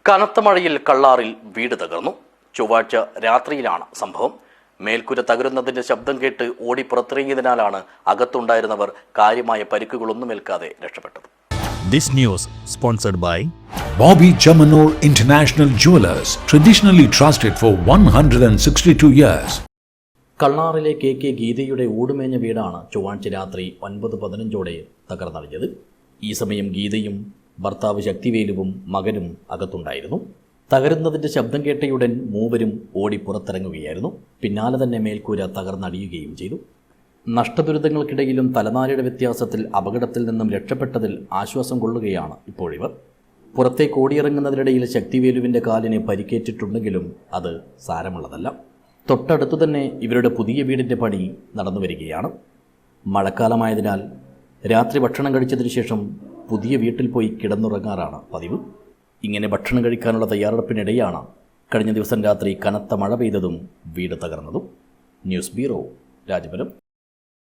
കനത്ത മഴയിൽ കള്ളാറിൽ വീട് തകർന്നു. ചൊവ്വാഴ്ച രാത്രിയിലാണ് സംഭവം. മേൽക്കൂര തകരുന്നതിന്റെ ശബ്ദം കേട്ട് ഓടി പുറത്തിറങ്ങിയതിനാലാണ് അകത്തുണ്ടായിരുന്നവർ കാര്യമായ പരിക്കുകളൊന്നുമേൽക്കാതെ രക്ഷപ്പെട്ടത്. This news sponsored by Bobby Chamanur International Jewelers, traditionally trusted for 162 years. കള്ളാറിലെ K ഗീതയുടെ ഊടുമേഞ്ഞ വീടാണ് ചൊവ്വാഴ്ച രാത്രി 9:15 തകർന്നടിഞ്ഞത്. ഈ സമയം ഗീതയും ഭർത്താവ് ശക്തിവേലുവും മകനും അകത്തുണ്ടായിരുന്നു. തകരുന്നതിൻ്റെ ശബ്ദം കേട്ടയുടൻ മൂവരും ഓടി പുറത്തിറങ്ങുകയായിരുന്നു. പിന്നാലെ തന്നെ മേൽക്കൂര തകർന്നടിയുകയും ചെയ്തു. നഷ്ടദുരിതങ്ങൾക്കിടയിലും തലനാരിയുടെ വ്യത്യാസത്തിൽ അപകടത്തിൽ നിന്നും രക്ഷപ്പെട്ടതിൽ ആശ്വാസം കൊള്ളുകയാണ് ഇപ്പോഴിവർ. പുറത്തേക്ക് ഓടിയിറങ്ങുന്നതിനിടയിൽ ശക്തിവേലുവിൻ്റെ കാലിന് പരിക്കേറ്റിട്ടുണ്ടെങ്കിലും അത് സാരമുള്ളതല്ല. തൊട്ടടുത്തു തന്നെ ഇവരുടെ പുതിയ വീടിൻ്റെ പണി നടന്നു വരികയാണ്. മഴക്കാലമായതിനാൽ രാത്രി ഭക്ഷണം കഴിച്ചതിന് ശേഷം പുതിയ വീട്ടിൽ പോയി കിടന്നുറങ്ങാറാണ് പതിവ്. ഇങ്ങനെ ഭക്ഷണം കഴിക്കാനുള്ള തയ്യാറെടുപ്പിനിടെയാണ് കഴിഞ്ഞ ദിവസം രാത്രി കനത്ത മഴ പെയ്തതും വീട് തകർന്നതും. News bureau, Rajapuram.